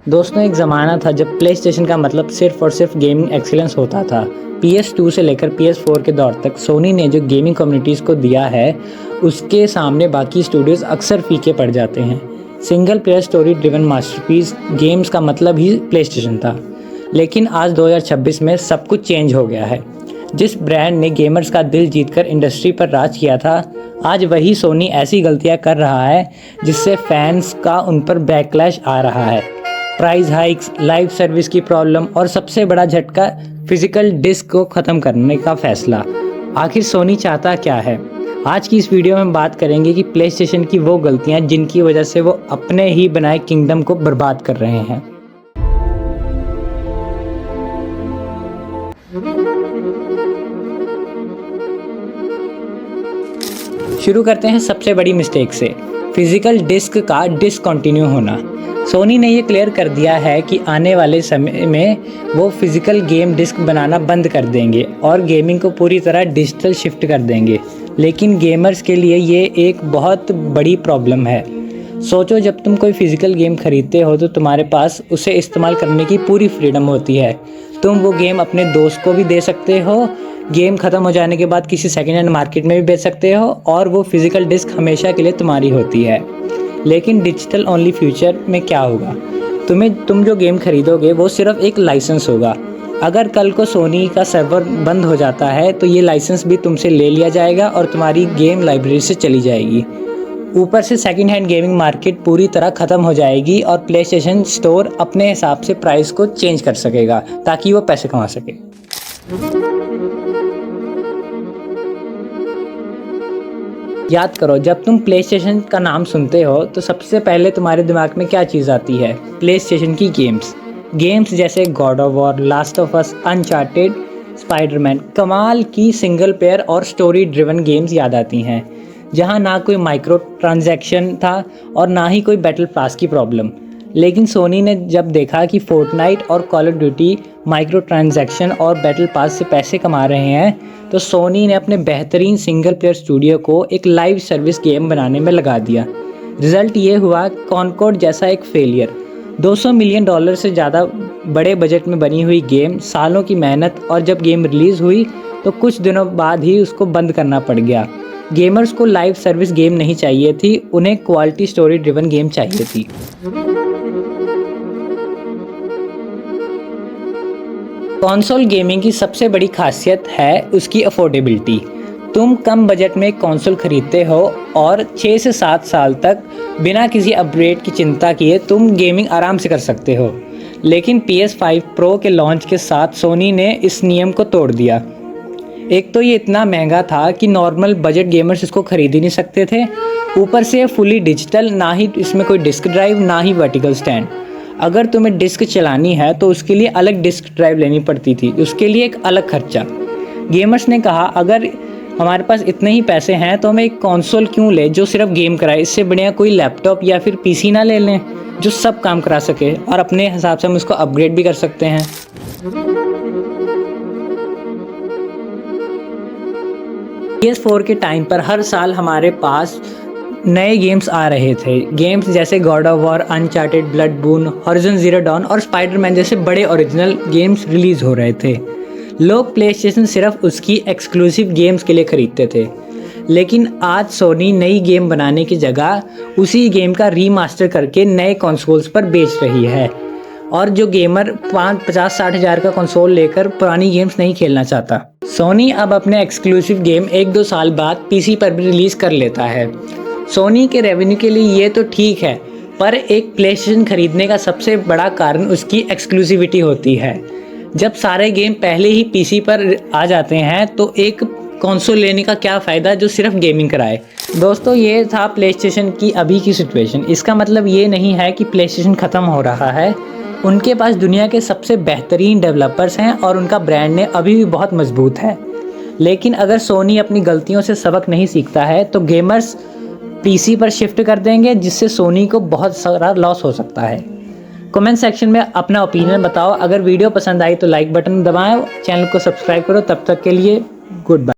दोस्तों, एक ज़माना था जब प्ले स्टेशन का मतलब सिर्फ और सिर्फ गेमिंग एक्सीलेंस होता था। PS2 से लेकर PS4 के दौर तक सोनी ने जो गेमिंग कम्युनिटीज़ को दिया है, उसके सामने बाकी स्टूडियोज़ अक्सर फीके पड़ जाते हैं। Single player story driven masterpiece games का मतलब ही प्ले स्टेशन था। लेकिन आज 2026 में सब कुछ चेंज हो गया है। जिस ब्रांड ने गेमर्स का दिल जीतकर इंडस्ट्री पर राज किया था, आज वही सोनी ऐसी गलतियां कर रहा है जिससे फैंस का उन पर बैकलैश आ रहा है। प्राइस हाइक्स, लाइव सर्विस की प्रॉब्लम और सबसे बड़ा झटका फिजिकल डिस्क को ख़त्म करने का फैसला। आखिर सोनी चाहता क्या है? आज की इस वीडियो में हम बात करेंगे कि प्ले स्टेशन की वो गलतियां जिनकी वजह से वो अपने ही बनाए किंगडम को बर्बाद कर रहे हैं। शुरू करते हैं सबसे बड़ी मिस्टेक से, फिजिकल डिस्क का डिसकंटिन्यू होना। सोनी ने ये क्लियर कर दिया है कि आने वाले समय में वो फिजिकल गेम डिस्क बनाना बंद कर देंगे और गेमिंग को पूरी तरह डिजिटल शिफ्ट कर देंगे। लेकिन गेमर्स के लिए ये एक बहुत बड़ी प्रॉब्लम है। सोचो, जब तुम कोई फिजिकल गेम खरीदते हो तो तुम्हारे पास उसे इस्तेमाल करने की पूरी फ्रीडम होती है। तुम वो गेम अपने दोस्त को भी दे सकते हो, गेम ख़त्म हो जाने के बाद किसी सेकेंड हैंड मार्केट में भी बेच सकते हो और वो फिजिकल डिस्क हमेशा के लिए तुम्हारी होती है। लेकिन डिजिटल ओनली फ्यूचर में क्या होगा? तुम जो गेम खरीदोगे वो सिर्फ एक लाइसेंस होगा। अगर कल को सोनी का सर्वर बंद हो जाता है तो ये लाइसेंस भी तुमसे ले लिया जाएगा और तुम्हारी गेम लाइब्रेरी से चली जाएगी। ऊपर से सेकेंड हैंड गेमिंग मार्केट पूरी तरह ख़त्म हो जाएगी और प्ले स्टेशन स्टोर अपने हिसाब से प्राइस को चेंज कर सकेगा ताकि वो पैसे कमा सके। याद करो, जब तुम प्ले स्टेशन का नाम सुनते हो तो सबसे पहले तुम्हारे दिमाग में क्या चीज़ आती है? प्ले स्टेशन की गेम्स जैसे God of war, last of us, uncharted, Spiderman. कमाल की सिंगल प्लेयर और स्टोरी ड्रिवन गेम्स याद आती हैं, जहां ना कोई माइक्रो ट्रांजैक्शन था और ना ही कोई बैटल पास की प्रॉब्लम। लेकिन सोनी ने जब देखा कि फोर्टनाइट और call of duty micro transaction और बैटल पास से पैसे कमा रहे हैं, तो सोनी ने अपने बेहतरीन सिंगल प्लेयर स्टूडियो को एक लाइव सर्विस गेम बनाने में लगा दिया। रिजल्ट ये हुआ, कॉनकॉर्ड जैसा एक फेलियर। $200 मिलियन से ज़्यादा बड़े बजट में बनी हुई गेम, सालों की मेहनत, और जब गेम रिलीज़ हुई तो कुछ दिनों बाद ही उसको बंद करना पड़ गया। गेमर्स को लाइव सर्विस गेम नहीं चाहिए थी, उन्हें क्वालिटी स्टोरी ड्रिवन गेम चाहिए थी। कंसोल गेमिंग की सबसे बड़ी खासियत है उसकी अफोर्डेबिलिटी। तुम कम बजट में कंसोल खरीदते हो और 6 से 7 साल तक बिना किसी अपग्रेड की चिंता किए तुम गेमिंग आराम से कर सकते हो। लेकिन PS5 Pro के लॉन्च के साथ सोनी ने इस नियम को तोड़ दिया। एक तो ये इतना महंगा था कि नॉर्मल बजट गेमर्स इसको खरीद ही नहीं सकते थे। ऊपर से फुली डिजिटल, ना ही इसमें कोई डिस्क ड्राइव, ना ही वर्टिकल स्टैंड। अगर तुम्हें डिस्क चलानी है तो उसके लिए अलग डिस्क ड्राइव लेनी पड़ती थी, उसके लिए एक अलग खर्चा। गेमर्स ने कहा, अगर हमारे पास इतने ही पैसे हैं तो हमें एक कंसोल क्यों ले जो सिर्फ गेम कराए? इससे बढ़िया कोई लैपटॉप या फिर PC ना ले लें जो सब काम करा सके और अपने हिसाब से हम उसको अपग्रेड भी कर सकते हैं। PS4 के टाइम पर हर साल हमारे पास नए गेम्स आ रहे थे। गेम्स जैसे God of War, Uncharted, Bloodborne, Horizon Zero Dawn और स्पाइडरमैन जैसे बड़े ओरिजिनल गेम्स रिलीज़ हो रहे थे। लोग प्ले स्टेशन सिर्फ उसकी एक्सक्लूसिव गेम्स के लिए खरीदते थे। लेकिन आज सोनी नई गेम बनाने की जगह उसी गेम का रीमास्टर करके नए कंसोल्स पर बेच रही है। और जो गेमर 50-60 हज़ार का कंसोल लेकर पुरानी गेम्स नहीं खेलना चाहता। सोनी अब अपने एक्सक्लूसिव गेम 1-2 साल बाद PC पर भी रिलीज़ कर लेता है। सोनी के रेवेन्यू के लिए ये तो ठीक है, पर एक प्ले स्टेशन खरीदने का सबसे बड़ा कारण उसकी एक्सक्लूसिविटी होती है। जब सारे गेम पहले ही PC पर आ जाते हैं तो एक कंसोल लेने का क्या फ़ायदा जो सिर्फ गेमिंग कराए। दोस्तों, ये था प्ले स्टेशन की अभी की सिचुएशन। इसका मतलब ये नहीं है कि प्ले स्टेशन ख़त्म हो रहा है। उनके पास दुनिया के सबसे बेहतरीन डेवलपर्स हैं और उनका ब्रांड ने अभी भी बहुत मजबूत है। लेकिन अगर सोनी अपनी गलतियों से सबक नहीं सीखता है तो गेमर्स PC पर शिफ्ट कर देंगे, जिससे सोनी को बहुत सारा लॉस हो सकता है। कमेंट सेक्शन में अपना ओपिनियन बताओ। अगर वीडियो पसंद आई तो लाइक बटन दबाएं, चैनल को सब्सक्राइब करो। तब तक के लिए गुड बाय।